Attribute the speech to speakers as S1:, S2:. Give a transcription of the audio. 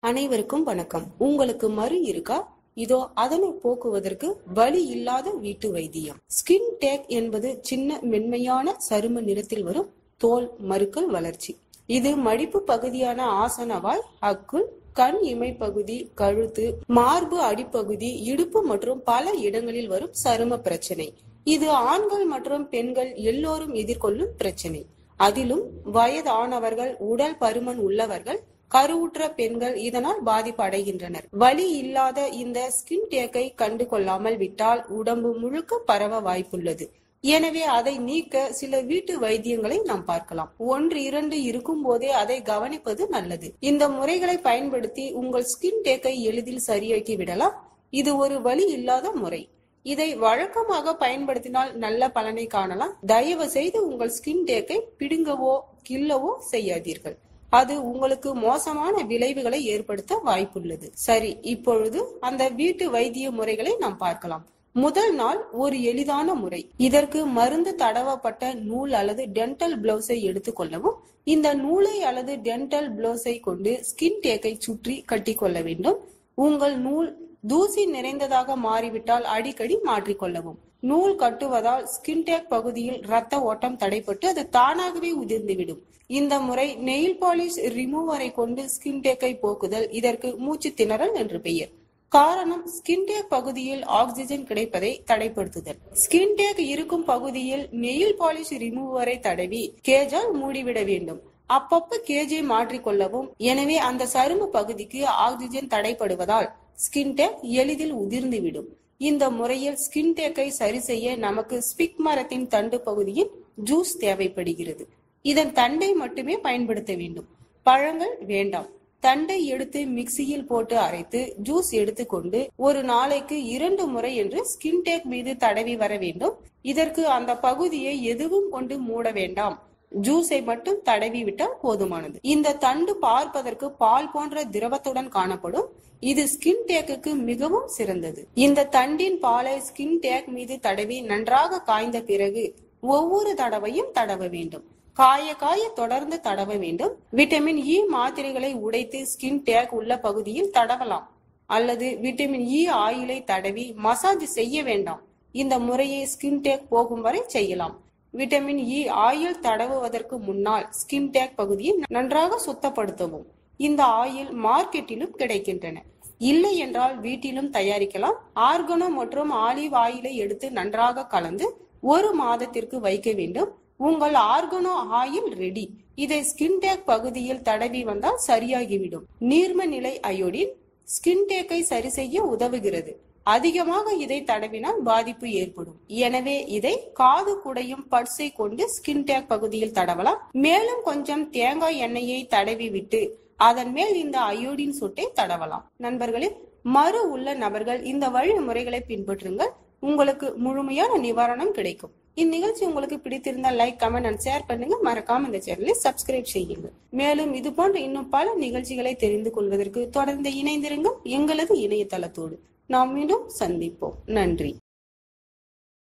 S1: அனைவருக்கும் வணக்கம். உங்களுக்கு மறு இருக்கா? இதோ அதனை போக்குவதற்கு வலி இல்லாத வீட்டு வைத்தியம். ஸ்கின் டேக் என்பது சின்ன மென்மையான சரும நிறத்தில் வரும் தோல் மருக்கள் வளர்ச்சி. இது மடிப்பு பகுதியான ஆசனவாய், அக்குள், கண் இமை பகுதி, கழுத்து, மார்பு அடிப்பகுதி, இடுப்பு மற்றும் பல இடங்களில் வரும் சரும பிரச்சனை. இது ஆண்கள் மற்றும் பெண்கள் எல்லோரும் எதிர்கொள்ளும் பிரச்சனை. அதிலும் வயதானவர்கள், உடல் பருமன் உள்ளவர்கள், கருவுற்ற பெண்கள் இதனால் பாதிப்பு அடைகின்றனர். வலி இல்லாத இந்த ஸ்கின் டேக்கை கண்டு கொள்ளாமல் விட்டால் உடம்பு முழுக்க பரவ வாய்ப்புள்ளது. எனவே அதை நீக்க சில வீட்டு வைத்தியங்களை நாம் பார்க்கலாம். 1-2 இருக்கும் போதே அதை கவனிப்பது நல்லது. இந்த முறைகளை பயன்படுத்தி உங்கள் ஸ்கின் டேக்கை எளிதில் சரியாக்கி விடலாம். இது ஒரு வலி இல்லாத முறை. இதை வழக்கமாக பயன்படுத்தினால் நல்ல பலனை காணலாம். தயவு செய்து உங்கள் ஸ்கின் டேக்கை பிடுங்கவோ கிள்ளவோ செய்யாதீர்கள். அது உங்களுக்கு மோசமான விளைவுகளை ஏற்படுத்த வாய்ப்புள்ளது. சரி, இப்பொழுது அந்த வீட்டு வைத்திய முறைகளை நாம் பார்க்கலாம். முதல் நாள் ஒரு எளிதான முறை. இதற்கு மருந்து தடவப்பட்ட நூல் அல்லது டென்டல் பிளவுஸை எடுத்துக்கொள்ளவும். இந்த நூலை அல்லது டென்டல் பிளவுஸை கொண்டு ஸ்கின் டேக்கை சுற்றி கட்டிக்கொள்ள வேண்டும். உங்கள் நூல் தூசி நிறைந்ததாக மாறிவிட்டால் அடிக்கடி மாற்றிக்கொள்ளவும். நூல் கட்டுவதால் ஸ்கின் டேக் பகுதியில் ரத்த ஓட்டம் தடைப்பட்டு அது தானாகவே உதிர்ந்துவிடும். இந்த முறை நெயில் பாலிஷ் ரிமூவரை கொண்டு ஸ்கின் டேக்கை போக்குதல். இதற்கு மூச்சு திணறல் என்று பெயர். காரணம், ஸ்கின் டேக் பகுதியில் ஆக்சிஜன் கிடைப்பதை தடைப்படுத்துதல். ஸ்கின் டேக் இருக்கும் பகுதியில் நெயில் பாலிஷ் ரிமூவரை தடவி கேஜால் மூடிவிட வேண்டும். அப்பப்ப கேஜை மாற்றிக்கொள்ளவும். எனவே அந்த சரும பகுதிக்கு ஆக்சிஜன் தடைப்படுவதால் ஸ்கின் டேக் எளிதில் உதிர்ந்துவிடும். இந்த முறையில் ஸ்கின் டேக்கை சரி செய்ய நமக்கு ஸ்பிக் மரத்தின் தண்டு பகுதியில் ஜூஸ் தேவைப்படுகிறது. இதன் தண்டை மட்டுமே பயன்படுத்த வேண்டும். பழங்கள் வேண்டாம். தண்டை எடுத்து மிக்சியில் போட்டு அரைத்து ஜூஸ் எடுத்துக்கொண்டு ஒரு நாளைக்கு 2 முறை என்று ஸ்கின் டேக் மீது தடவி வர வேண்டும். இதற்கு அந்த பகுதியை எதுவும் கொண்டு மூட வேண்டாம். ஜூஸை மட்டும் தடவி விட்டால் போதுமானது. இந்த தண்டு பார்ப்பதற்கு பால் போன்ற திரவத்துடன் காணப்படும். இது ஸ்கின் டேக்குக்கு மிகவும் சிறந்தது. இந்த தண்டின் பாலை ஸ்கின் டேக் மீது தடவி நன்றாக காய்ந்த பிறகு ஒவ்வொரு தடவையும் தடவ வேண்டும். காய காய தொடர்ந்து தடவ வேண்டும். விட்டமின் இ மாத்திரைகளை உடைத்து ஸ்கின் டேக் உள்ள பகுதியில் தடவலாம். அல்லது விட்டமின் இ ஆயிலை தடவி மசாஜ் செய்ய வேண்டாம். இந்த முறையை ஸ்கின் டேக் போகும் வரை செய்யலாம். விட்டமின் இ ஆயில் தடவுவதற்கு முன்னால் ஸ்கின் டேக் பகுதியை நன்றாக சுத்தப்படுத்தவும். இந்த ஆயில் மார்க்கெட்டிலும் கிடைக்கின்றன. இல்லை என்றால் வீட்டிலும் தயாரிக்கலாம். ஆர்கனோ மற்றும் ஆலிவ் ஆயிலை எடுத்து நன்றாக கலந்து 1 மாதத்திற்கு வைக்க வேண்டும். உங்கள் ஆர்கனோ ஆயில் ரெடி. இதை ஸ்கின் டேக் பகுதியில் தடவி வந்தால் சரியாகிவிடும். நீர்ம நிலை அயோடின் ஸ்கின் டேக்கை சரி செய்ய உதவுகிறது. அதிகமாக இதை தடவினால் பாதிப்பு ஏற்படும். எனவே இதை காது குடையும் பட்ஸை கொண்டு ஸ்கின் டேக் பகுதியில் தடவலாம். மேலும் கொஞ்சம் தேங்காய் எண்ணெயை தடவி விட்டு அதன் மேல் இந்த அயோடின் சொட்டை தடவலாம். நண்பர்களே, மறு உள்ள நபர்கள் இந்த வழிமுறைகளை பின்பற்றுங்கள். உங்களுக்கு முழுமையான நிவாரணம் கிடைக்கும். இந்நிகழ்ச்சி உங்களுக்கு பிடித்திருந்தால் லைக், கமெண்ட் அண்ட் ஷேர் பண்ணுங்க. மறக்காம இந்த சேனலை சப்ஸ்கிரைப் செய்யுங்க. மேலும் இது போன்ற இன்னும் பல நிகழ்ச்சிகளை தெரிந்து கொள்வதற்கு தொடர்ந்து இணைந்திருங்கள் எங்களது இணையதளத்தோடு. நாம் மீண்டும் சந்திப்போம். நன்றி.